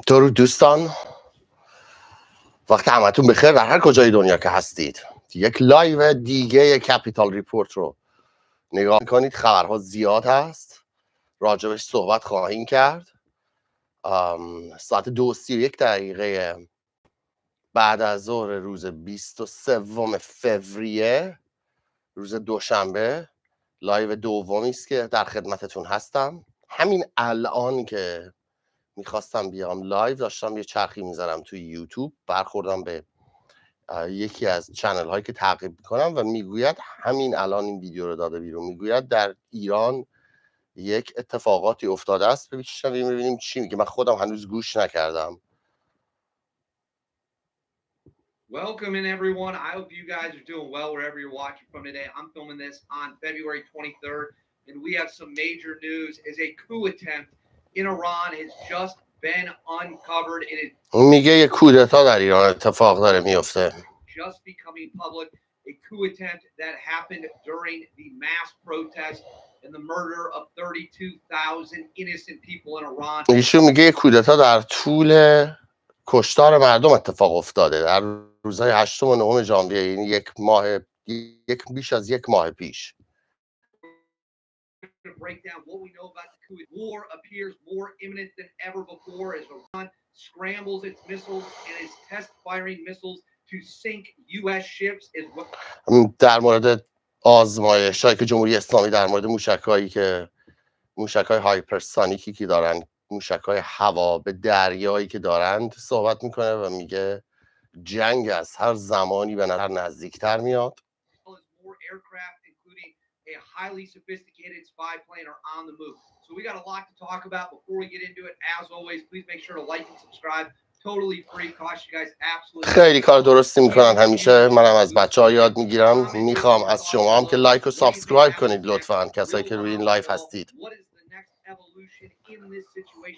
درود دوستان، وقت همتون بخیر در هر کجای دنیا که هستید. یک لایو دیگه کپیتال ریپورت رو نگاه کنید. خبرها زیاد هست، راجبش صحبت خواهیم کرد. ساعت 2:31 بعد از ظهر روز 23 فوریه، روز دوشنبه، لایو دومی است که در خدمتتون هستم. همین الان که میخواستم بیام لایو، داشتم یه چرخی میزنم توی یوتیوب، برخوردم به یکی از چنل هایی که تعقیب میکنم و میگوید همین الان این ویدیو رو داده بیرون، میگوید در ایران یک اتفاقاتی افتاده است. ببینیم چی میگه. من خودم هنوز گوش نکردم. Welcome in everyone. I hope you guys are doing well wherever you're watching from today. I'm filming this on February 23rd, and we have some major news as a coup attempt in Iran has just been uncovered. میگه یک کودتا در ایران اتفاق داره میفته. Just becoming public, a coup attempt that happened during the mass protest and the murder of 32,000 innocent people in Iran. ایشون میگه یک کودتا در طول کشتار مردم اتفاق افتاده در روزهای 8 و 9 ژانویه، یعنی بیش از یک ماه پیش. To break down what we know about the coup. War appears more imminent than ever before as Iran scrambles its missiles and is test firing missiles to sink U.S. ships. در مورد آزمایش‌هایی که جمهوری اسلامی در مورد موشک‌های هایپرسونیکی که دارن، موشک‌های هوا به دریایی که دارند صحبت میکنه و میگه جنگ از هر زمانی به نظر نزدیکتر میاد. A highly sophisticated spy plane are on the move. So we got a lot to talk about before we get into it. As always, please make sure to like and subscribe. Totally free cost, you guys absolutely. خیلی کار درستی میکنن همیشه. منم از بچه‌ها یاد میگیرم. میخوام از شما هم که لایک و سابسکرایب کنید لطفاً، کسایی که روی این لایو هستید.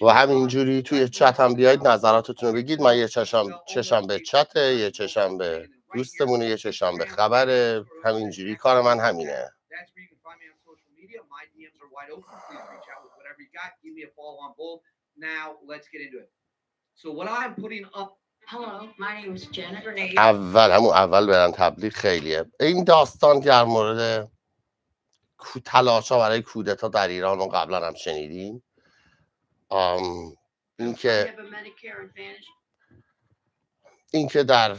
و همینجوری توی چت هم بیاید نظراتتون رو بگید. من یه چشم به چته، یه چشم به دوستمونه، یه چشم به خبره. همینجوری کار من همینه. That's where you can find me on social media. My DMs are wide open. Please reach out with whatever you got. Give me a follow on both. Now let's get into it. So what I'm putting up. Hello, my name is Janet Renee. اول برن تبلیغ خیلیه. این داستان در مورد تلاش‌ها برای کودتا در ایران رو قبلا هم شنیدیم. اینکه در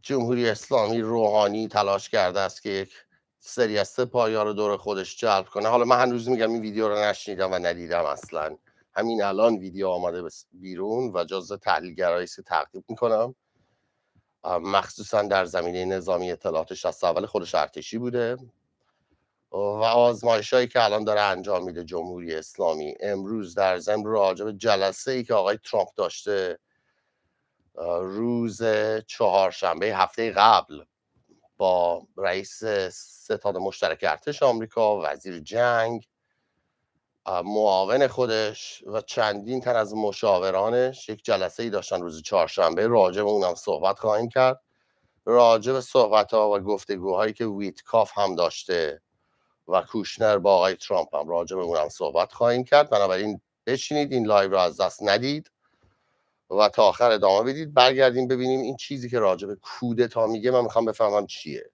جمهوری اسلامی روحانی تلاش کرده است که یک سری از سپاهی‌ها رو دور خودش جلب کنه. حالا من هنوز میگم این ویدیو رو نشنیدم و ندیدم اصلا. همین الان ویدیو آماده بیرون و جزء تحلیلگرایی است که تعقیب میکنم. مخصوصا در زمینه نظامی اطلاعاتش از اول خودش ارتشی بوده و آزمایش‌هایی که الان داره انجام میده جمهوری اسلامی. امروز در ضمن راجع به جلسه‌ای که آقای ترامپ داشته روز چهارشنبه هفته قبل با رئیس ستاد مشترک ارتش آمریکا، وزیر جنگ، معاون خودش و چندین تن از مشاورانش، یک جلسه‌ای داشتن روز چهارشنبه. راجع به اونم صحبت خواهیم کرد. راجع به صحبت‌ها و گفتگوهایی که ویتکاف هم داشته و کوشنر با آقای ترامپ هم، راجع به اونم صحبت خواهیم کرد. بنابراین بشینید این لایو رو از دست ندید و تا آخر ادامه بدید. برگردیم ببینیم این چیزی که راجع به کودتا میگه. من میخوام بفهمم چیه.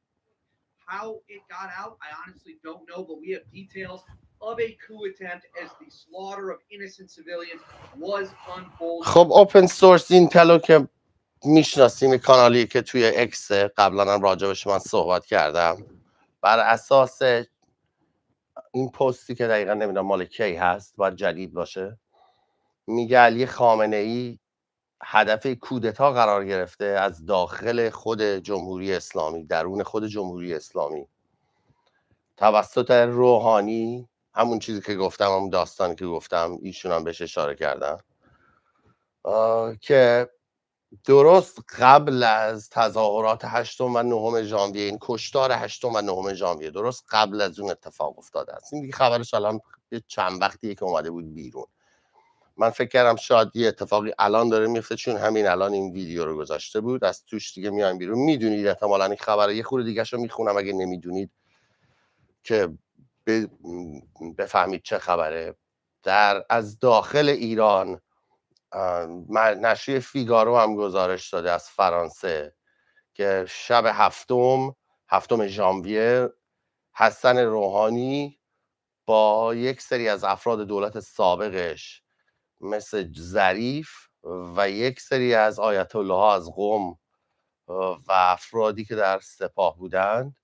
How it got out, I honestly don't know, but we have details of a coup attempt as the slaughter of innocent civilians was unfolding. خب اوپن سورس اینتلو که میشناسیم، کانالی که توی اکس قبلا هم راجبش من صحبت کردم، بر اساس این پستی که دقیقا نمیدونم مال کی هست، باید جدید باشه، میگه علی خامنه ای هدف کودتا قرار گرفته از داخل خود جمهوری اسلامی، درون خود جمهوری اسلامی، توسط روحانی. همون چیزی که گفتم، همون داستانی که گفتم، ایشون هم بهش اشاره کردن که درست قبل از تظاهرات 8 و 9 ژانویه، این کشتار 8 و 9 ژانویه، درست قبل از اون اتفاق افتاده است. این دیگه خبرش الان چند وقتیه که اومده بود بیرون. من فکر کردم شاید یه اتفاقی الان داره میفته، چون همین الان این ویدیو رو گذاشته بود، از توش دیگه میایم بیرون. میدونید احتمالاً این خبره. یه خورده دیگه شو میخونم اگه نمیدونید که بفهمید چه خبره. از داخل ایران نشریه فیگارو هم گزارش داده از فرانسه که شب هفتم ژانویه حسن روحانی با یک سری از افراد دولت سابقش مثل ظریف و یک سری از آیت الله ها از قم و افرادی که در سپاه بودند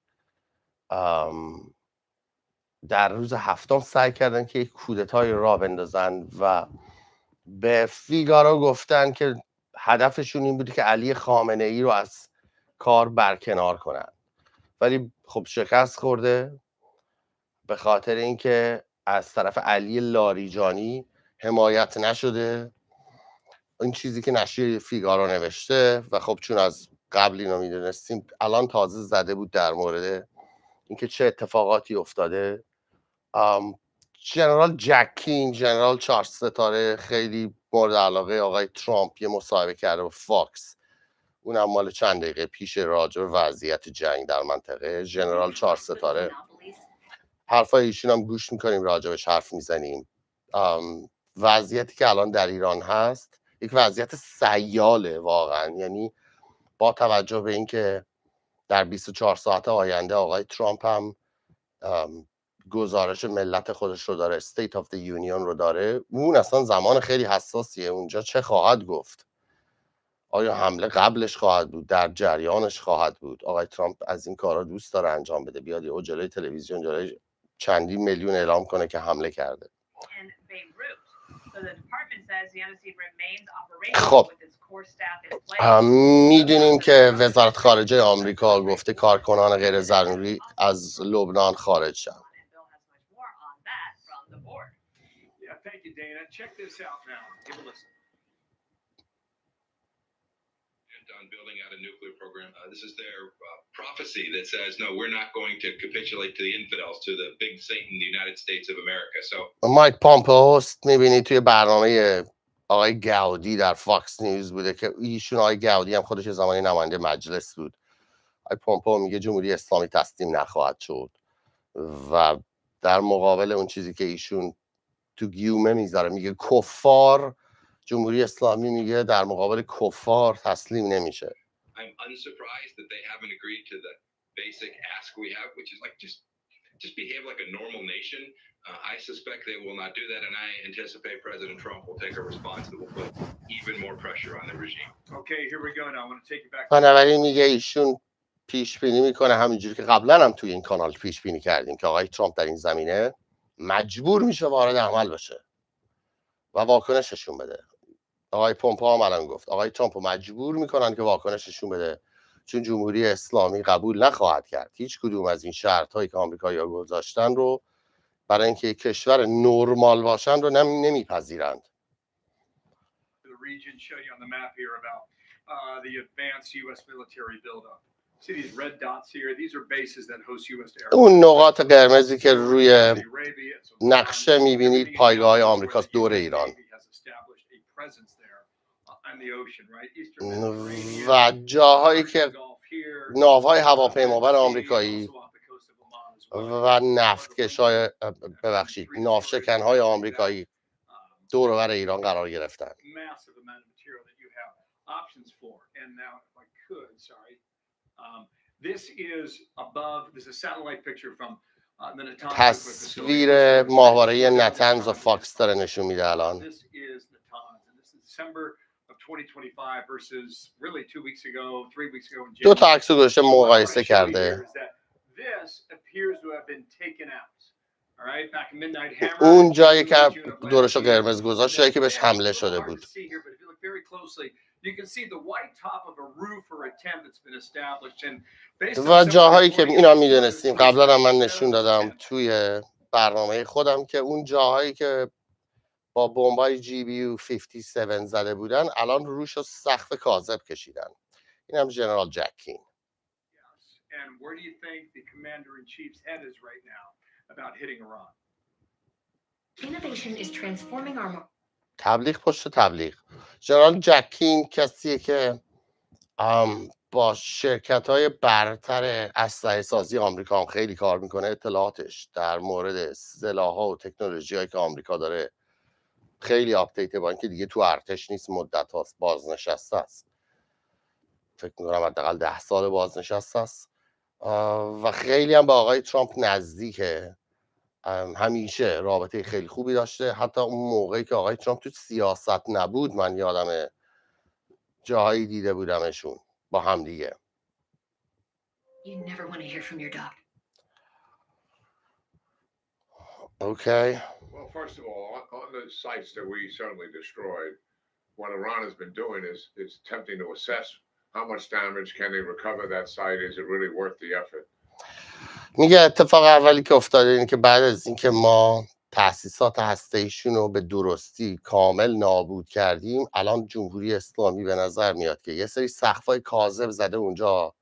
در روز هفتم سعی کردن که یک کودتای راه بندازن و به فیگارو گفتن که هدفشون این بود که علی خامنه ای رو از کار برکنار کنن، ولی خب شکست خورده به خاطر اینکه از طرف علی لاریجانی حمایت نشده. این چیزی که نشریه فیگارو نوشته و خب چون از قبل اینو میدونستیم الان تازه زده بود در مورد اینکه چه اتفاقاتی افتاده. جنرال جکین، جنرال 4 ستاره، خیلی مورد علاقه آقای ترامپ، یه مصاحبه کرده با فاکس، اونم مال چند دقیقه پیش، راجع به وضعیت جنگ در منطقه. جنرال 4 ستاره حرفای ایشون هم گوش میکنیم، راجبش حرف میزنیم. وضعیتی که الان در ایران هست یک وضعیت سیاله واقعا، یعنی با توجه به اینکه در 24 ساعت آینده آقای ترامپ هم گزارش ملت خودش رو داره، State of the Union رو داره، اون اصلا زمان خیلی حساسیه. اونجا چه خواهد گفت؟ آیا حمله قبلش خواهد بود؟ در جریانش خواهد بود؟ آقای ترامپ از این کارا دوست داره انجام بده، بیاد یهو جلوی تلویزیون جلوی چندین میلیون اعلام کنه که حمله کرده. خب میدونیم که وزارت خارجه آمریکا گفته کارکنان غیر ضروری از لبنان خارج شدن. On building out a nuclear program. This is their prophecy that says, no, we're not going to capitulate to the infidels, to the big Satan, the United States of America. So مایک پامپئو میبینید توی برنامه آقای گاودی در فاکس نیوز بوده که ایشون، آقای گاودی هم خودش زمانی نماینده مجلس بود. آقای پامپئو میگه جمهوری اسلامی تسلیم نخواهد شد و در مقابل اون چیزی که ایشون تو گیومه میذاره میگه کفار، جمهوری اسلامی میگه در مقابل کفار تسلیم نمیشه. I'm unsurprised that they haven't agreed to the basic ask we have, which is like just behave like a normal nation. I suspect they will not do that, and I anticipate President Trump will take a response that will put even more pressure on the regime. Okay, here we go now. I want to take you back. بنابراین میگه ایشون پیش بینی میکنه همینجوری که قبلا هم توی این کانال پیش بینی کردیم که آقای ترامپ در این زمینه مجبور میشه وارد عمل بشه و واکنششون بده. آقای پومپئو هم الان گفت آقای ترامپ رو مجبور میکنن که واکنششون بده، چون جمهوری اسلامی قبول نخواهد کرد هیچ کدوم از این شرط‌هایی که آمریکایی‌ها گذاشتن رو، برای اینکه کشور نرمال باشن رو نمیپذیرند. اون نقاط قرمزی که روی نقشه میبینید پایگاه آمریکاست دور ایران و جاهایی که ناوهای هواپیمابر آمریکایی و نفتکش‌های ناوشکن‌های آمریکایی دور و بر ایران قرار گرفتن. تصویر ماهواره نتنز و فاکس داره نشون میده الان. دو تا عکس گذاشته مقایسه کرده. اون جایی که دورشو قرمز گذاشت جایی که بهش حمله شده بود. و جاهایی که اینا میدونستیم قبلا هم من نشون دادم توی برنامه خودم که اون جاهایی که با بمبای GBU-57 زده بودن الان روشو سقف کاذب کشیدن. این هم جنرال جکین. تبلیغ پشت تبلیغ. جنرال جکین کسیه که با شرکت‌های برتر اسلحه سازی آمریکا هم خیلی کار میکنه. اطلاعاتش در مورد سلاح‌ها و تکنولوژی‌هایی که آمریکا داره خیلی آپدیت با اینکه دیگه تو ارتش نیست، مدت هاست بازنشسته است، فکر میکنم حداقل 10 سال بازنشسته است و خیلی هم با آقای ترامپ نزدیکه. همیشه رابطه خیلی خوبی داشته، حتی اون موقعی که آقای ترامپ تو سیاست نبود من یادم جاهایی دیده بودمشون با هم دیگه. You never want to hear from your doctor. Okay. Well, first of all, on the sites that we certainly destroyed, what Iran has been doing is attempting to assess how much damage can they recover that site. Is it really worth the effort? میگه اتفاق اولی که افتاده اینه که بعد از اینکه ما تأسیسات هسته‌ایشون رو به درستی کامل نابود کردیم، الان جمهوری اسلامی به نظر میاد که یه سری سقف‌های کاذب زده اونجا،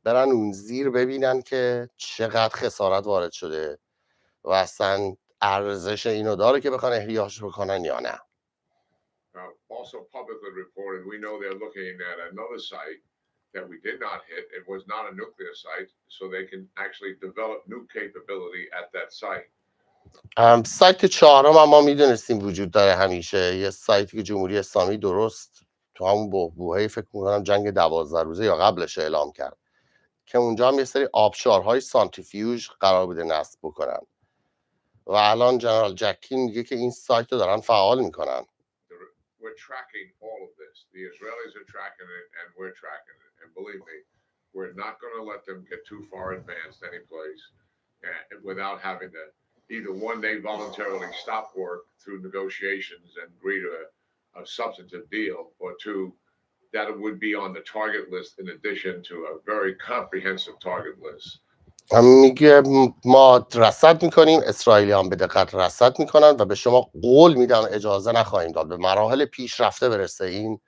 برن اون زیر ببینن که چقدر خسارت وارد شده و اصلا ارزش اینو داره که بخوان احیاش بکنن یا نه. Also publicly reported, we know they're looking at another site that we did not hit. It was not a nuclear site, so they can actually develop new capability at that site. سایت چهارم هم ما میدونستیم وجود داره همیشه، یه سایتی که جمهوری اسلامی درست تو همون بحبوحه فکر میکنم جنگ 12 روزه یا قبلش اعلام کرد که اونجا هم یه سری آبشارهای سانتریفیوژ قرار بوده نصب بکنن و الان جنرال جکین میگه که این سایت رو دارن فعال میکنن. We're tracking all of this. The Israelis are tracking it, and we're tracking it. And believe me, we're not going to let them get too far advanced any place without having to either one, they voluntarily stop work through negotiations and agree to a substantive deal, or two, that it would be on the target list in addition to a very comprehensive target list. میگه ما رصد میکنیم، اسرائیلی هم به دقت رصد میکنن و به شما قول میدن اجازه نخواهیم داد به مراحل پیشرفته برسه این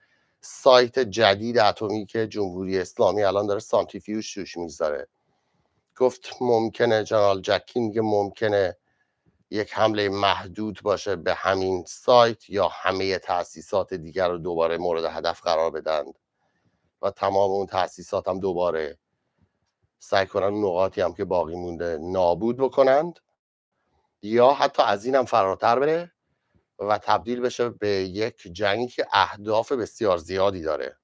سایت جدید اتمی که جمهوری اسلامی الان داره سانتریفیوژ توش میذاره. گفت ممکنه، جنرال جکین میگه ممکنه یک حمله محدود باشه به همین سایت یا همه تأسیسات دیگر رو دوباره مورد هدف قرار بدن و تمام اون تأسیسات هم دوباره سعی کنن نقاطی هم که باقی مونده نابود بکنند یا حتی از این هم فراتر بره و تبدیل بشه به یک جنگی که اهداف بسیار زیادی داره.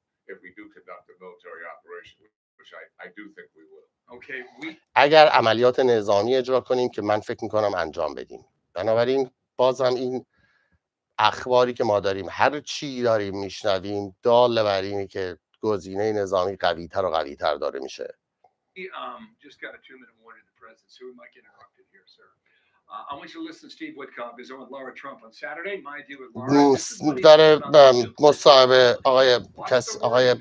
اگر عملیات نظامی اجرا کنیم که من فکر میکنم انجام بدیم. بنابراین بازم این اخباری که ما داریم، هر چی داریم میشنویم، دال بر اینه که گزینه نظامی قوی‌تر و قوی‌تر داره میشه. Just got a 2-minute warning to the president, so we might get interrupted here, sir. I want you to listen to Steve Witkoff. Is on with Laura Trump on Saturday. My deal with Laura. داره مصاحبه آقای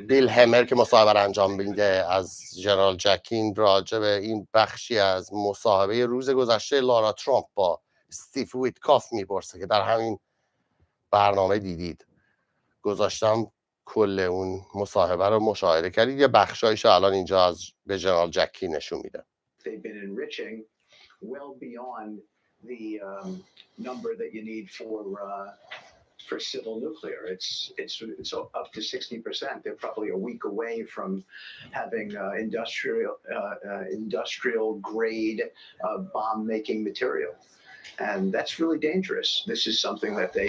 بیل همر که مصاحبه انجام میده از جنرال جکین راجع به این بخشی از مصاحبه روز گذشته لارا ترامپ با استیو ویتکاف میپرسه که در همین برنامه دیدید. گذاشتم کل اون مصاحبه رو مشاهده کردید، یه بخشایش الان اینجا از به جنرال جکین نشون میده. They've been enriching well beyond the number that you need for civil nuclear. It's up to 60%. They're probably a week away from having industrial grade bomb making material, and that's really dangerous. This is something that they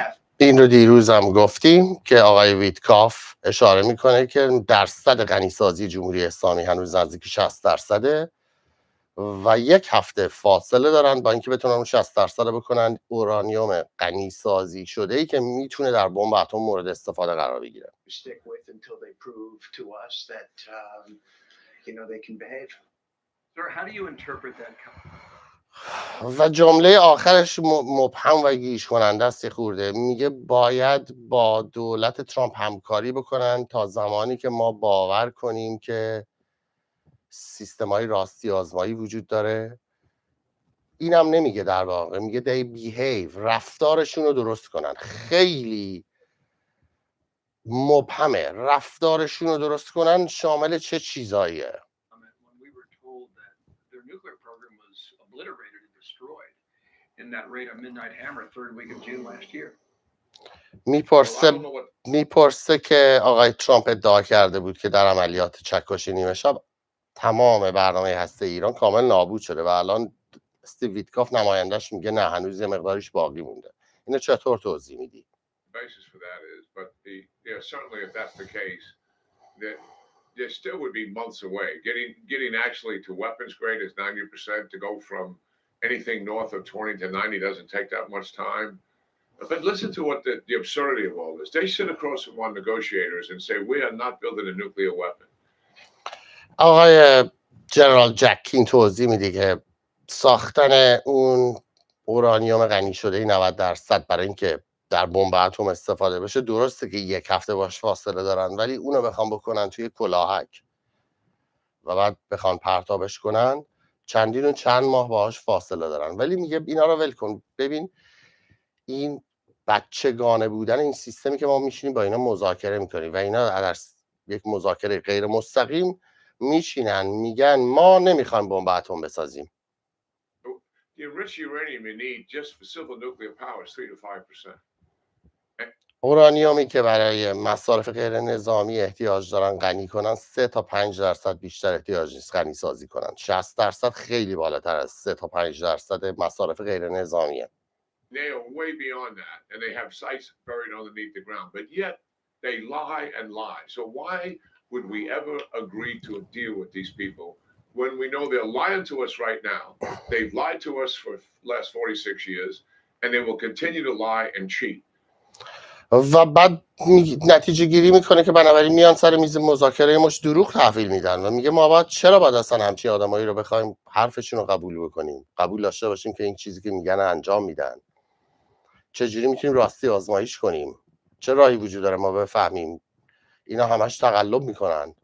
have. این رو دیروز هم گفتیم که آقای ویتکاف اشاره میکنه که درصد غنیسازی جمهوری اسلامی هنوز نزدیک 60% و یک هفته فاصله دارن با اینکه بتونن اون 60% بکنن اورانیوم غنیسازی شده ای که میتونه در بمب اتم مورد استفاده قرار بگیره. و جمله آخرش مبهم و گیج کننده است خورده. میگه باید با دولت ترامپ همکاری بکنن تا زمانی که ما باور کنیم که سیستم‌های راستی آزمایی وجود داره. اینم نمیگه، در واقع میگه they behave، رفتارشون رو درست کنن. خیلی مبهمه رفتارشون رو درست کنن شامل چه چیزاییه. میپرسه که آقای ترامپ ادعا کرده بود که در عملیات چکشی نیمه شب تمام برنامه هسته ایران کامل نابود شده و الان استیو ویتکاف نمایندش میگه نه، هنوز یه مقداریش باقی مونده. اینو چطور توضیح میدی؟ basis for that is, but certainly if that's the case, that there still would be months away. Getting actually to weapons grade is 90%. To go from anything north of 20 to 90 doesn't take that much time. But listen to what the absurdity of all this. They sit across from our negotiators and say, we are not building a nuclear weapon. آقای جنرال جکین توضیح میده که ساختن اون اورانیوم غنی شده 90% برای اینکه در بمب اتم استفاده بشه، درسته که یک هفته باش فاصله دارن، ولی اونو بخوام بکنن توی کلاهک و بعد بخوان پرتابش کنن چندین و چند ماه باهاش فاصله دارن. ولی میگه اینا رو ول کن، ببین این بچگانه بودن این سیستمی که ما میشینیم با اینا مذاکره میکنیم و اینا در یک مذاکره غیر مستقیم میشینن میگن ما نمیخوایم بمب اتم بسازیم. The enriched uranium you need just for civil nuclear power is 3 to 5%. اورانیومی که برای مصارف غیر نظامی احتیاج دارن غنی کنن 3 تا 5% بیشتر احتیاج نیست غنی سازی کنن. 60% خیلی بالاتر از 3 تا 5% مصارف غیر نظامیه. They are way beyond that, and they have sites buried underneath the ground, but yet they lie and lie. So why would we ever agree to a deal with these people when we know they're lying to us right now? They've lied to us for the last 46 years, and they will continue to lie and cheat. و بعد نتیجه گیری میکنه که بنابراین میان سر میز مذاکره مش دروغ تحویل میدن و میگه ما چرا باید اصلا همچین آدمایی رو بخوایم حرفشون رو قبول بکنیم، قبول داشته باشیم که این چیزی که میگن انجام میدن. چجوری میتونیم راستی آزمایش کنیم؟ چه راهی وجود داره ما بفهمیم اینا همش تقلب میکنن؟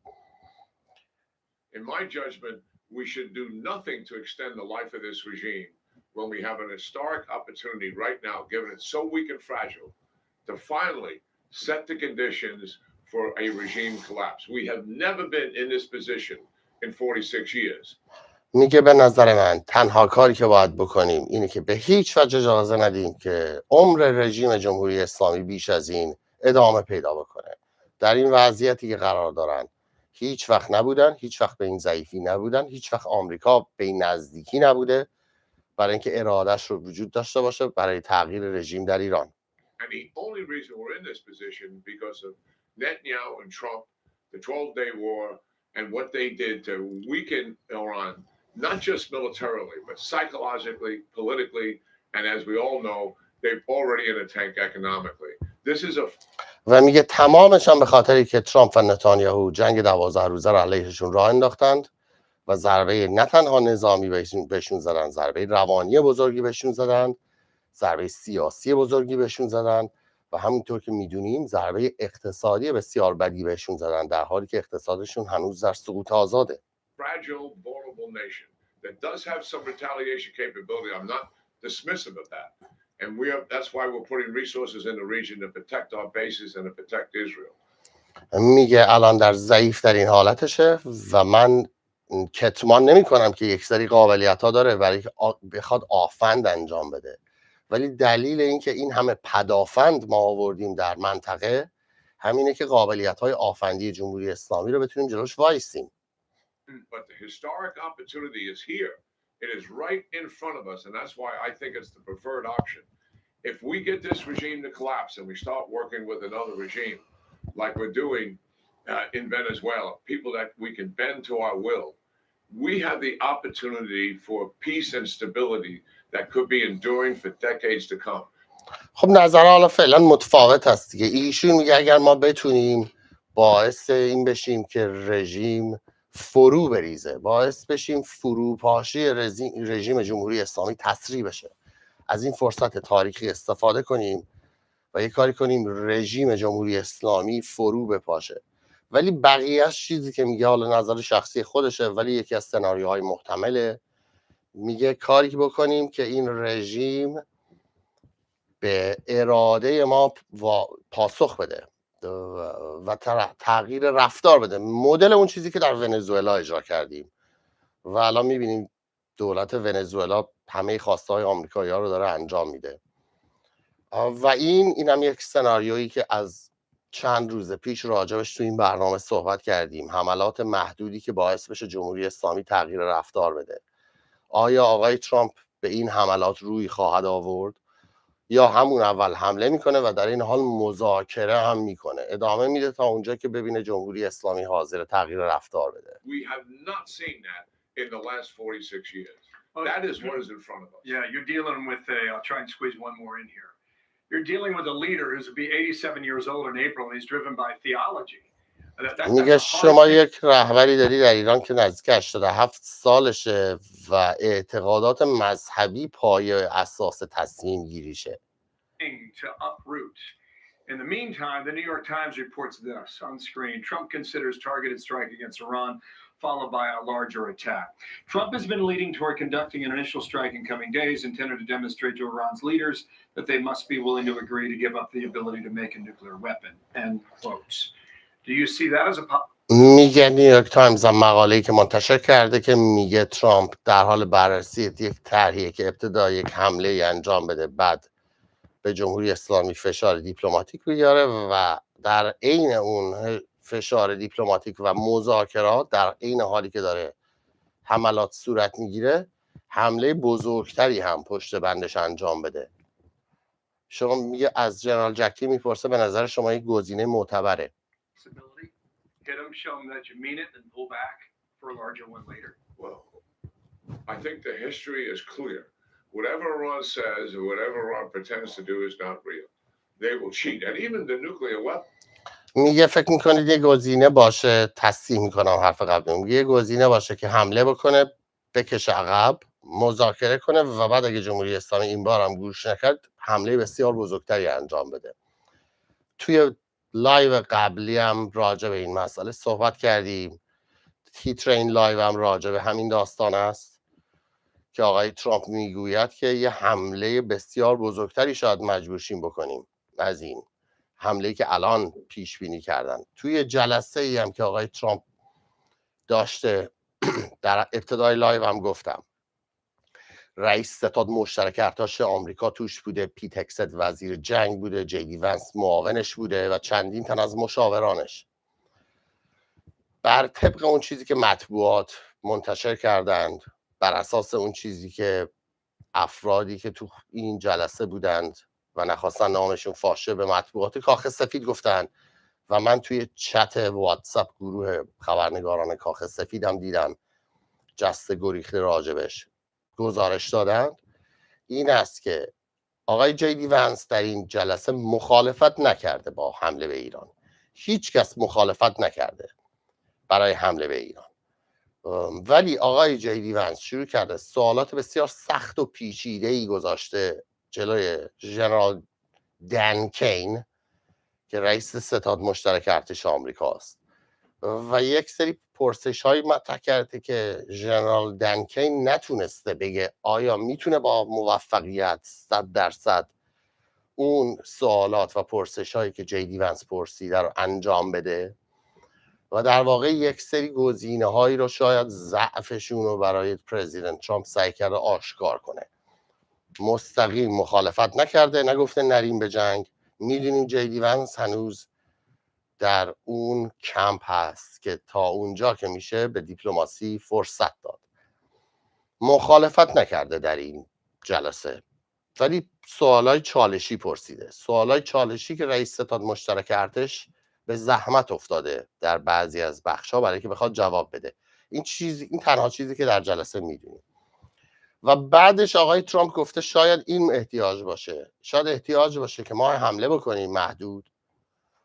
In my judgment, we should do nothing to extend the life of this regime when we have an historic opportunity right now, given it's so weak and fragile, to finally set the conditions for a regime collapse. We have never been in this position in 46 years. میگه به نظر من تنها کاری که باید بکنیم اینه که به هیچ وجه اجازه ندیم که عمر رژیم جمهوری اسلامی بیش از این ادامه پیدا بکنه. در این وضعیتی که قرار دارن هیچ وقت نبودن، هیچ وقت به این ضعیفی نبودن، هیچ وقت آمریکا به این نزدیکی نبوده برای اینکه ارادهش رو وجود داشته باشه برای تغییر رژیم در ایران. And the only reason we're in this position because of Netanyahu and Trump, the 12-day war, and what they did to weaken Iran, not just militarily, but psychologically, politically, and as we all know, they're already in a tank economically. This is a و میگه تمامش هم به خاطری که ترامپ و نتانیاهو جنگ 12 روزه رو علیهشون راه انداختند و ضربه نه تنها نظامی بهشون زدن، ضربه روانی بزرگی بهشون زدن، ضربه سیاسی بزرگی بهشون زدن و همینطور که میدونیم ضربه اقتصادی بسیار بدی بهشون زدن در حالی که اقتصادشون هنوز در سقوط آزاده. fragile, vulnerable nation that does have some retaliation capability. I'm not dismissive of that. And that's why we're putting resources in the region to protect our bases and to protect Israel. میگه الان در ضعیف ترین حالتشه و من کتمان نمی کنم که یک سری قابلیت ها داره برای که بخواد آفند انجام بده، ولی دلیل این که این همه پدافند ما آوردیم در منطقه همینه که قابلیت های آفندی جمهوری اسلامی رو بتونیم جلوش وایسیم. But the historic opportunity is here. It is right in front of us, and that's why I think it's the preferred option. If we get this regime to collapse and we start working with another regime, like we're doing in Venezuela, people that we can bend to our will, we have the opportunity for peace and stability that could be enduring for decades to come. خب نظر حالا فعلا متفاوت هست دیگه. ایشون میگه اگر ما بتونیم باعث این بشیم که رژیم فرو بریزه، باعث بشیم فروپاشی رژیم جمهوری اسلامی تسریع بشه، از این فرصت تاریخی استفاده کنیم و یه کاری کنیم رژیم جمهوری اسلامی فرو بپاشه. ولی بقیهش چیزی که میگه حالا نظر شخصی خودشه، ولی یکی از سناریوهای محتمله. میگه کاری بکنیم که این رژیم به اراده ما پاسخ بده و تغییر رفتار بده، مدل اون چیزی که در ونزوئلا اجرا کردیم و الان میبینیم دولت ونزوئلا همه خواسته های آمریکایی‌ها رو داره انجام میده. و این هم یک سناریویی که از چند روز پیش راجبش تو این برنامه صحبت کردیم، حملات محدودی که باعث بشه جمهوری اسلامی تغییر رفتار بده. آیا آقای ترامپ به این حملات روی خواهد آورد یا همون اول حمله میکنه و در این حال مذاکره هم میکنه، ادامه میده تا اونجا که ببینه جمهوری اسلامی حاضر تغییر رفتار بده. We have not seen that in the last 46 years. Oh, That is what is in front of us. Yeah, you're dealing with I'll try and squeeze one more in here. You're dealing with a leader who's be 87 years old in April, and he's driven by theology. میگه شما یک رهبری داری در ایران که نزدیک 87 سالشه و اعتقادات مذهبی پایه اساس تصمیم گیریشه. To uproot. In the meantime, the New York Times reports this on screen. Trump considers targeted strike against Iran, followed by a larger attack. Trump has been leading toward conducting an initial strike in coming days, intended to demonstrate to Iran's leaders that they must be willing to agree to give up the ability to make a nuclear weapon. End quotes. Do you see that as a میگه نیویورک تایمز هم مقاله‌ای که منتشر کرده که میگه ترامپ در حال بررسی یک طرحیه که ابتدا یک حمله انجام بده، بعد به جمهوری اسلامی فشار دیپلماتیک بیاره و در عین اون فشار دیپلماتیک و مذاکرات، در عین حالی که داره حملات صورت میگیره، حمله بزرگتری هم پشت بندش انجام بده. شما میگه از جنرال جکی میپرسه به نظر شما یک گزینه معتبره؟ Hit them, show them that you mean it, and pull back for a larger one later. Well, I think the history is clear. Whatever Iran says or whatever Iran pretends to do is not real. They will cheat. And even the nuclear weapon. میگه فکر میکنید یه گزینه باشه، تصحیح میکنم حرف قبلی، میگه یه گزینه باشه که حمله بکنه، بکشه عقب، مذاکره کنه و بعد اگه جمهوری اسلامی این بار هم گوش نکرد حمله بسیار بزرگتری انجام بده. توی لایو قبلی هم راجع به این مسئله صحبت کردیم. تیتر این لایو هم راجع به همین داستان است که آقای ترامپ میگوید که یه حمله بسیار بزرگتری شاید مجبورشیم بکنیم از این حمله‌ای که الان پیش بینی کردن. توی جلسه ای هم که آقای ترامپ داشته در ابتدای لایو هم گفتم رئیس ستاد مشترک ارتش آمریکا توش بوده، پیت هکست وزیر جنگ بوده، جی دی ونس معاونش بوده و چندین تن از مشاورانش. بر طبق اون چیزی که مطبوعات منتشر کردند، بر اساس اون چیزی که افرادی که تو این جلسه بودند و نخواستن نامشون فاشه به مطبوعات کاخ سفید گفتن و من توی چت واتساپ گروه خبرنگاران کاخ سفیدم دیدم جسته گریخته راجبش گزارش دادند، این است که آقای جی دی ونس در این جلسه مخالفت نکرده با حمله به ایران. هیچ کس مخالفت نکرده برای حمله به ایران، ولی آقای جی دی ونس شروع کرده سوالات بسیار سخت و پیچیده‌ای گذاشته جلوی ژنرال دن کین که رئیس ستاد مشترک ارتش آمریکاست و یک سری پرسش‌های مطرح کرده که ژنرال دن کین نتونسته بگه آیا میتونه با موفقیت 100% اون سوالات و پرسش‌هایی که جی دی ونس پرسیده رو انجام بده و در واقع یک سری گزینه‌هایی رو شاید ضعفشون رو برای پرزیدنت ترامپ سعی کرده آشکار کنه. مستقیم مخالفت نکرده، نگفته نریم به جنگ. میدونیم جی دی ونس هنوز در اون کمپ هست که تا اونجا که میشه به دیپلماسی فرصت داد. مخالفت نکرده در این جلسه، ولی سوالای چالشی پرسیده، سوالای چالشی که رئیس ستاد مشترک ارتش به زحمت افتاده در بعضی از بخش‌ها برای که بخواد جواب بده. این تنها چیزی که در جلسه میدونیم. و بعدش آقای ترامپ گفته شاید این احتیاج باشه، شاید احتیاج باشه که ما حمله بکنیم محدود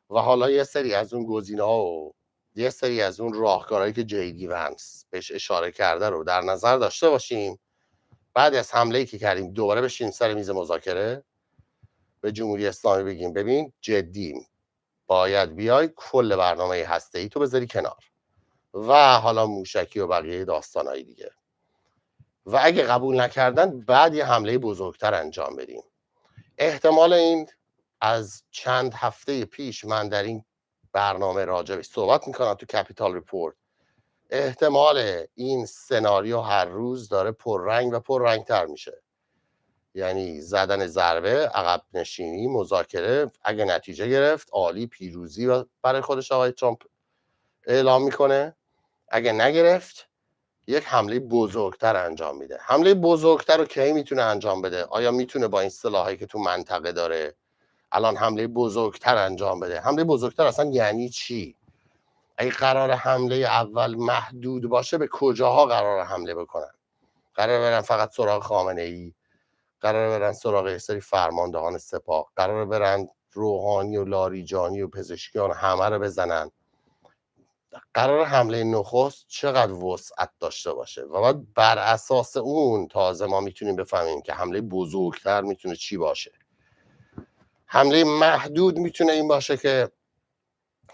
و حالا یه سری از اون گزینه‌ها و یه سری از اون راهکارهایی که جی دی ونس بهش اشاره کرده رو در نظر داشته باشیم. بعد از حمله‌ای که کردیم دوباره بشیم سر میز مذاکره، به جمهوری اسلامی بگیم ببین جدیم، باید بیای کل برنامه هسته‌ای تو بذاری کنار و حالا موشکی و بقیه داستانایی دیگه، و اگه قبول نکردن بعد یه حمله بزرگتر انجام بدیم. احتمال این از چند هفته پیش من در این برنامه راجبش صحبت میکنم تو کپیتال ریپورت، احتمال این سناریو هر روز داره پررنگ و پررنگتر میشه. یعنی زدن ضربه، عقب نشینی، مذاکره، اگه نتیجه گرفت عالی، پیروزی برای خودش آقای ترامپ اعلام میکنه، اگه نگرفت یک حمله بزرگتر انجام میده. حمله بزرگتر رو کی میتونه انجام بده؟ آیا میتونه با این سلاحی که تو منطقه داره الان حمله بزرگتر انجام بده؟ حمله بزرگتر اصلا یعنی چی؟ اگه قرار حمله اول محدود باشه به کجاها قرار حمله بکنن؟ قرار برن فقط سراغ خامنه ای؟ قرار برن سراغ یه سری فرماندهان سپاه؟ قرار برن روحانی و لاریجانی و پزشکیان همه رو بزنن؟ قرار حمله نخست چقدر وسعت داشته باشه و بعد بر اساس اون تازه ما میتونیم بفهمیم که حمله بزرگتر میتونه چی باشه. حمله محدود میتونه این باشه که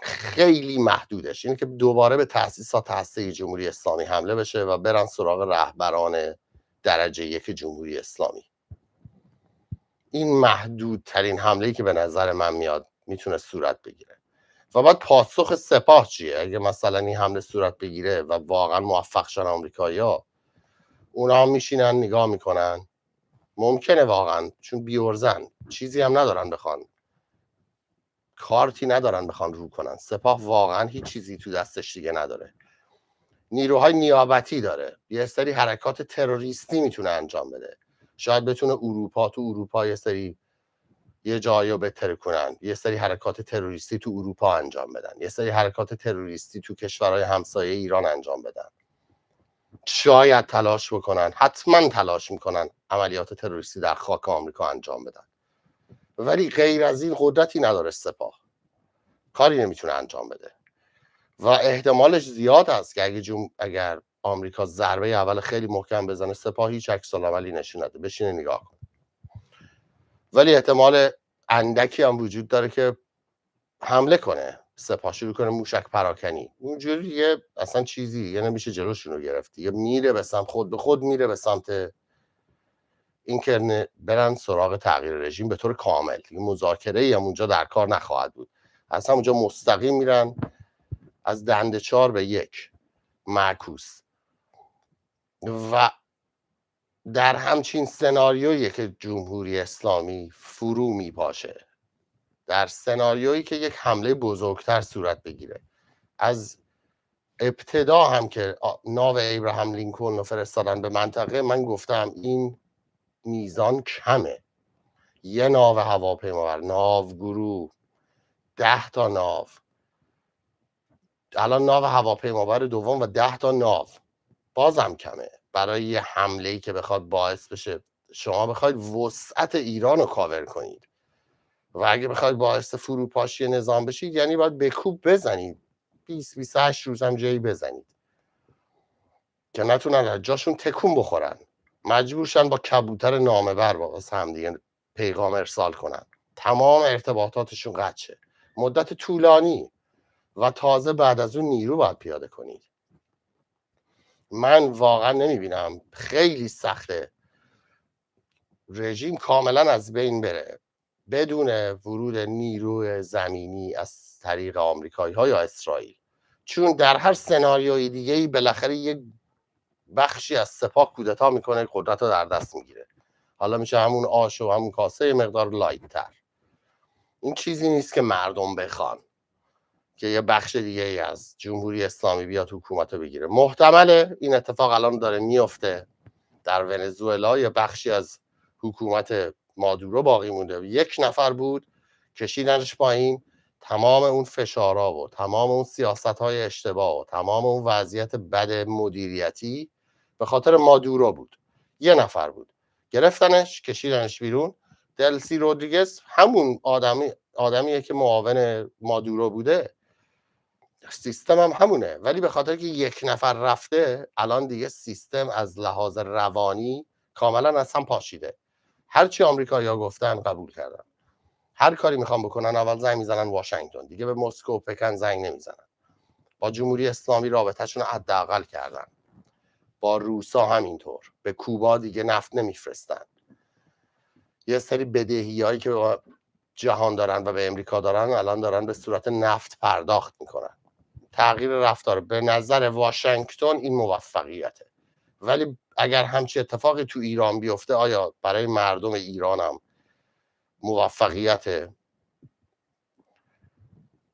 خیلی محدودش اینه که دوباره به تأسیسات هسته جمهوری اسلامی حمله بشه و برن سراغ رهبران درجه یک جمهوری اسلامی. این محدودترین حمله‌ای که به نظر من میاد میتونه صورت بگیره. و بعد پاسخ سپاه چیه؟ اگه مثلا این حمله صورت بگیره و واقعا موفق شدن آمریکایی‌ها، اونا میشینن نگاه میکنن، ممکنه واقعا چون بیورزن چیزی هم ندارن بخوان، کارتی ندارن بخوان رو کنن. سپاه واقعا هیچ چیزی تو دستش دیگه نداره. نیروهای نیابتی داره، یه سری حرکات تروریستی میتونه انجام بده. شاید بتونه تو اروپا یه جایی رو بتره کنن، یه سری حرکات تروریستی تو اروپا انجام بدن، یه سری حرکات تروریستی تو کشورهای همسایه ایران انجام بدن. شاید تلاش بکنن، حتما تلاش میکنن عملیات تروریستی در خاک آمریکا انجام بدن، ولی غیر از این قدرتی نداره سپاه، کاری نمیتونه انجام بده. و احتمالش زیاد است که اگر آمریکا ضربه اول خیلی محکم بزنه، سپاه هیچ عکس‌العملی نشون نده، بشینه نگاه کن. ولی احتمال اندکی هم وجود داره که حمله کنه، سپاه شروع کنه موشک پراکنی. اونجوری دیگه اصلا چیزی دیگه نمیشه جلوشون رو گرفت. دیگه میره به سمت خود به خود میره به سمت اینکه برن سراغ تغییر رژیم به طور کامل. دیگه مذاکره هم اونجا در کار نخواهد بود. اصلا اونجا مستقیم میرن از دنده 4 به 1 معکوس. و در همچین سناریویی که جمهوری اسلامی فرو میپاشه، در سناریویی که یک حمله بزرگتر صورت بگیره، از ابتدا هم که ناو ابراهام لینکلن رو فرستادن به منطقه، من گفتم این میزان کمه. یه ناو هواپیمابر، ناوگروه، 10 تا ناو، الان ناو هواپیمابر دوم و 10 تا ناو بازم کمه برای یه حمله‌ای که بخواد باعث بشه شما بخواید وسعت ایران رو کاور کنید. و اگه بخواید باعث فروپاشی نظام بشید، یعنی باید بکوب بزنید، 20-28 روز هم جایی بزنید که نتونن از جاشون تکون بخورن، مجبورشن با کبوتر نامه‌بر واسه هم دیگه پیغام ارسال کنن، تمام ارتباطاتشون قطع شه مدت طولانی، و تازه بعد از اون نیرو باید پیاده کنید. من واقعا نمیبینم، خیلی سخته رژیم کاملا از بین بره بدون ورود نیروی زمینی از طریق آمریکایی ها یا اسرائیل، چون در هر سناریوی دیگه ای بالاخره یک بخشی از سپاه کودتا میکنه، قدرت رو در دست میگیره. حالا میشه همون آش و همون کاسه یه مقدار لایت تر. این چیزی نیست که مردم بخوان که یه بخش دیگه ای از جمهوری اسلامی بیاد حکومت رو بگیره. محتمله این اتفاق الان داره میفته در ونزوئلا. یه بخشی از حکومت مادورو باقی مونده، 1 نفر بود، کشیدنش پایین، تمام اون فشارها و تمام اون سیاست‌های اشتباه و تمام اون وضعیت بد مدیریتی به خاطر مادورو بود. 1 نفر بود، گرفتنش، کشیدنش بیرون. دلسی رودریگز همون آدمیه که معاون مادورو بوده، سیستم هم همونه، ولی به خاطر که 1 نفر رفته الان دیگه سیستم از لحاظ روانی کاملا از هم پاشیده. هرچی آمریکایی‌ها گفتن قبول کردن، هر کاری میخوان بکنن اول زنگ میزنن واشنگتن، دیگه به مسکو و پکن زنگ نمیزنن. با جمهوری اسلامی رابطهشون رو حداقل کردن، با روسا همینطور، به کوبا دیگه نفت نمیفرستن. یه سری بدهیایی که با جهان دارن و به امریکا دارن الان دارن به صورت نفت پرداخت میکنن. تغییر رفتار به نظر واشنگتن این موفقیته. ولی اگر همچی اتفاقی تو ایران بیفته، آیا برای مردم ایران هم موفقیت؟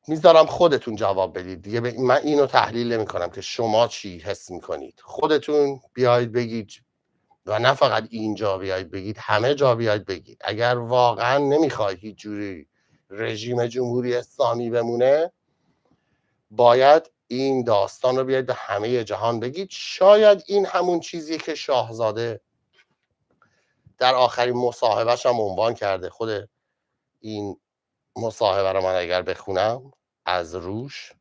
میذارم خودتون جواب بدید دیگه. من اینو تحلیل نمی کنم که شما چی حس میکنید. خودتون بیاید بگید و نه فقط اینجا بیاید بگید، همه جا بیاید بگید. اگر واقعا نمیخواید هیچ جوری رژیم جمهوری اسلامی بمونه، باید این داستان رو بیاید به همه جهان بگید. شاید این همون چیزیه که شاهزاده در آخرین مصاحبهش هم عنوان کرده. خود این مصاحبه رو من اگر بخونم از روش،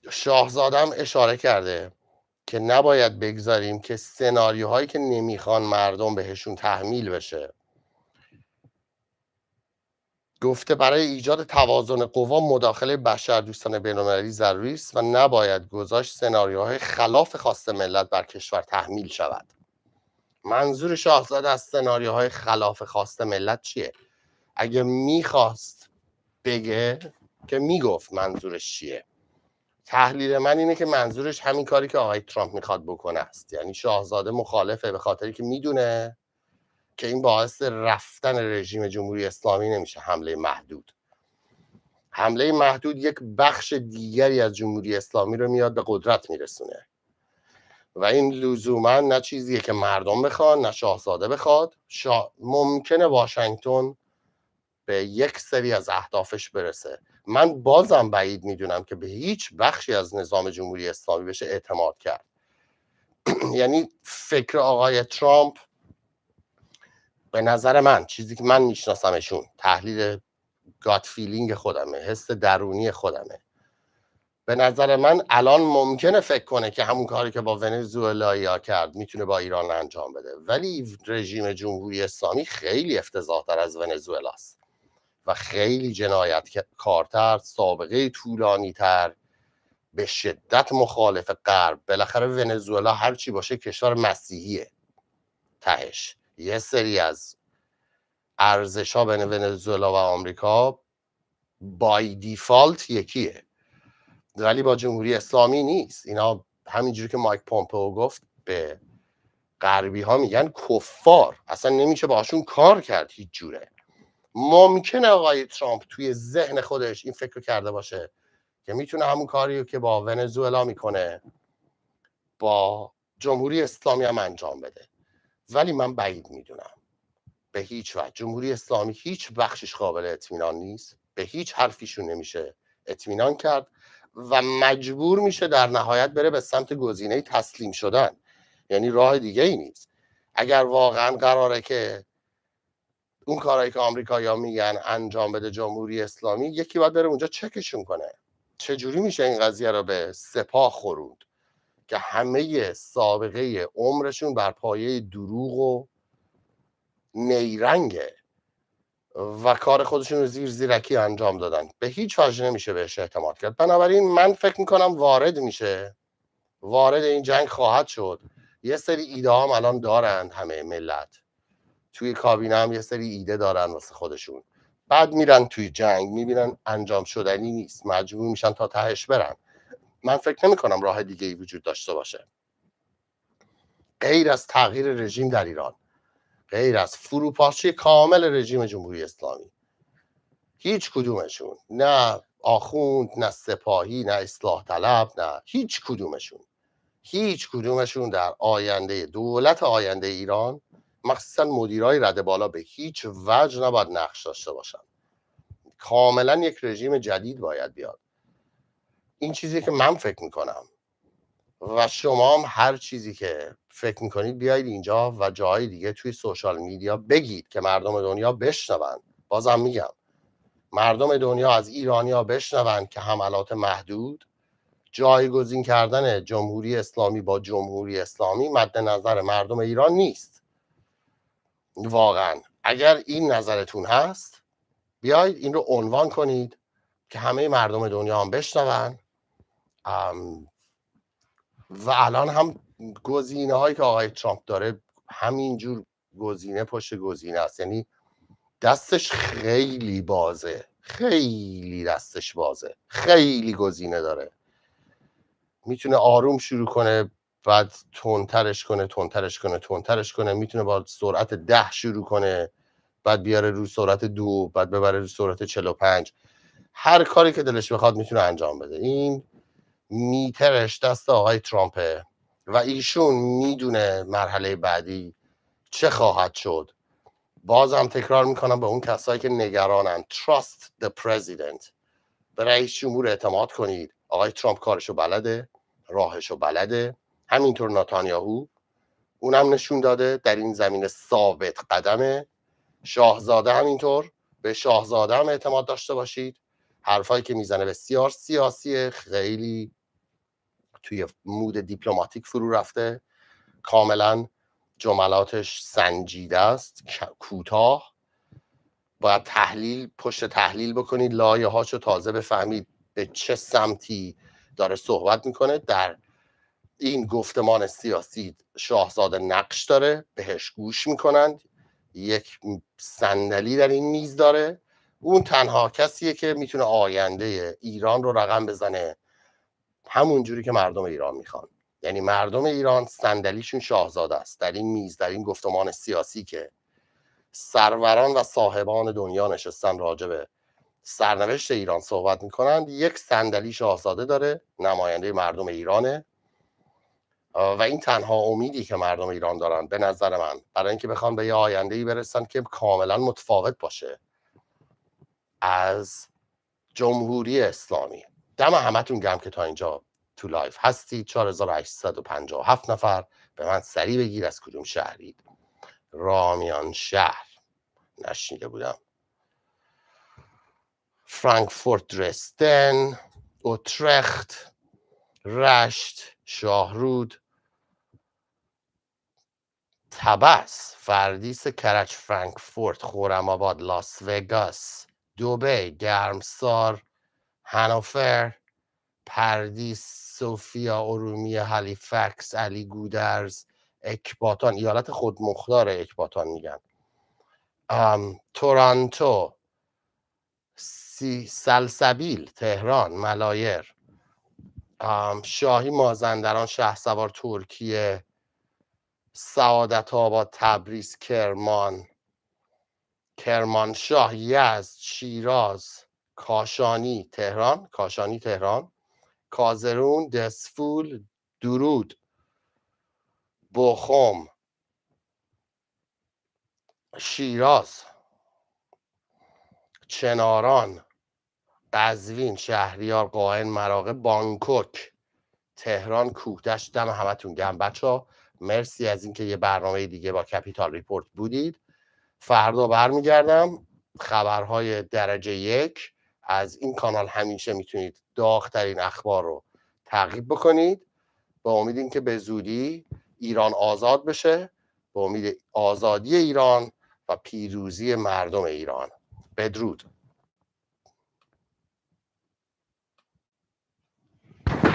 شاهزاده هم اشاره کرده که نباید بگذاریم که سناریوهایی که نمیخوان مردم بهشون تحمیل بشه. گفته برای ایجاد توازن قوا مداخله بشردوستانه بین‌المللی ضروری است و نباید گذاشت سناریوهای خلاف خواست ملت بر کشور تحمیل شود. منظور شاهزاده از سناریوهای خلاف خواست ملت چیه؟ اگه میخواست بگه که میگفت منظورش چیه. تحلیل من اینه که منظورش همین کاری که آقای ترامپ میخواد بکنه است. یعنی شاهزاده مخالفه به خاطری که میدونه که این باعث رفتن رژیم جمهوری اسلامی نمیشه. حمله محدود یک بخش دیگری از جمهوری اسلامی رو میاد به قدرت میرسونه و این لزوما نه چیزیه که مردم بخوان نه شاهزاده بخواد. ممکنه واشنگتن به یک سری از اهدافش برسه. من بازم بعید میدونم که به هیچ بخشی از نظام جمهوری اسلامی بشه اعتماد کرد. یعنی فکر آقای ترامپ به نظر من، چیزی که من میشناسمشون، تحلیل گات فیلینگ خودمه، حس درونی خودمه، به نظر من الان ممکنه فکر کنه که همون کاری که با ونزوئلا کرد میتونه با ایران انجام بده. ولی رژیم جمهوری اسلامی خیلی افتضاح‌تر از ونزوئلا است و خیلی جنایتکارتر، سابقه طولانی‌تر، به شدت مخالف غرب. بالاخره ونزوئلا هر چی باشه کشور مسیحیه. تهش یه سری از ارزش‌ها بین ونزوئلا و آمریکا بای دیفالت یکیه، ولی با جمهوری اسلامی نیست. اینا همینجوری که مایک پومپئو گفت به غربی ها میگن کفار، اصلا نمیشه باهاشون کار کرد هیچ جوره. ممکنه آقای ترامپ توی ذهن خودش این فکر کرده باشه که میتونه همون کاری رو که با ونزوئلا میکنه با جمهوری اسلامی هم انجام بده. ولی من بعید میدونم. به هیچ وجه جمهوری اسلامی هیچ بخشش قابل اطمینان نیست، به هیچ حرفیشون نمیشه اطمینان کرد و مجبور میشه در نهایت بره به سمت گزینه تسلیم شدن. یعنی راه دیگه ای نیست. اگر واقعا قراره که اون کارهایی که آمریکایی‌ها میگن انجام بده جمهوری اسلامی، یکی باید بره اونجا چکشون کنه. چجوری میشه این قضیه رو به سپاه خوروند که همه سابقه عمرشون بر پایه دروغ و نیرنگه و کار خودشون رو زیرکی انجام دادن؟ به هیچ وجه نمیشه بهش اعتماد کرد. بنابراین من فکر میکنم وارد این جنگ خواهد شد. یه سری ایده هم الان دارن همه ملت، توی کابینه هم یه سری ایده دارن واسه خودشون. بعد میرن توی جنگ میبینن انجام شدنی نیست، مجبور میشن تا تهش برن. من فکر نمیکنم راه دیگه ای وجود داشته باشه غیر از تغییر رژیم در ایران، غیر از فروپاشی کامل رژیم جمهوری اسلامی. هیچ کدومشون، نه آخوند، نه سپاهی، نه اصلاح طلب، نه هیچ کدومشون در آینده دولت آینده ایران، مخصوصا مدیرای رده بالا، به هیچ وجه نباید نقش داشته باشن. کاملا یک رژیم جدید باید بیاد. این چیزی که من فکر میکنم و شما هم هر چیزی که فکر میکنید بیایید اینجا و جاهای دیگه توی سوشال میدیا بگید که مردم دنیا بشنون. بازم میگم مردم دنیا از ایرانیا بشنون که حملات محدود، جایگزین کردن جمهوری اسلامی با جمهوری اسلامی مد نظر مردم ایران نیست. واقعا اگر این نظرتون هست بیایید این رو عنوان کنید که همه مردم دنیا هم بشنون. و الان هم گزینه هایی که آقای ترامپ داره همینجور گزینه پشت گزینه است. یعنی دستش خیلی بازه، خیلی گزینه داره. میتونه آروم شروع کنه، بعد تندترش کنه، میتونه با سرعت 10 شروع کنه، بعد بیاره رو سرعت 2، بعد ببره رو سرعت 45. هر کاری که دلش بخواد میتونه انجام بده. این میترش دست آقای ترامپه و ایشون میدونه مرحله بعدی چه خواهد شد. بازم تکرار میکنم به اون کسایی که نگرانن، trust the president. به رئیس جمهور اعتماد کنید. آقای ترامپ کارشو بلده، راهشو بلده. همینطور نتانیاهو، اونم نشون داده در این زمینه ثابت قدمه. شاهزاده همینطور، به شاهزاده هم اعتماد داشته باشید. حرفایی که میزنه بسیار سیاسیه، خیلی توی مود دیپلماتیک فرو رفته، کاملا جملاتش سنجیده است، کوتاه. باید پشت تحلیل بکنید، لایه هاشو تازه بفهمید به چه سمتی داره صحبت میکنه. در این گفتمان سیاسی شاهزاده نقش داره، بهش گوش میکنند. یک صندلی در این میز داره. اون تنها کسیه که میتونه آینده ایران رو رقم بزنه همون جوری که مردم ایران میخوان. یعنی مردم ایران صندلیشون شاهزاده است. در این میز، در این گفتمان سیاسی که سروران و صاحبان دنیا نشستن راجع به سرنوشت ایران صحبت میکنند، یک صندلی شاهزاده داره، نماینده مردم ایرانه. و این تنها امیدی که مردم ایران دارن به نظر من، برای اینکه بخوان به یه آینده‌ای برسن که کاملا متفاوت باشه از جمهوری اسلامی. دم همتون گرم که تا اینجا تو لایف هستید. 4857 نفر. به من سریع بگیر از کدوم شهرید. رامیان شهر نشنیده بودم. فرانکفورت، درستن، اوترخت، رشت، شاهرود، تبس، فردیس، کرج، فرانکفورت، خرم‌آباد، لاس وگاس، دبی، گرمسار، هانوفر، پردیس، سوفیا، ارومیه، هالیفکس، علی گودرز، اکباتان، ایالت خودمختار اکباتان میگن، تورانتو، سلسبیل، تهران، ملایر، شاهی، مازندران، شهسوار، ترکیه، سعادت آباد، تبریز، کرمانشاه، یزد، شیراز، کاشانی، تهران، کازرون، دسفول، درود، بخم، شیراز، چناران، قزوین، شهریار، قائن، مراغه، بانکوک، تهران، کوهدشت. دم همتون گرم بچه‌ها. مرسی از اینکه یه برنامه دیگه با کپیتال ریپورت بودید. فردا برمیگردم. خبرهای درجه 1 از این کانال. همیشه میتونید داغ‌ترین اخبار رو تعقیب بکنید. با امید اینکه به زودی ایران آزاد بشه، با امید آزادی ایران و پیروزی مردم ایران. بدرود.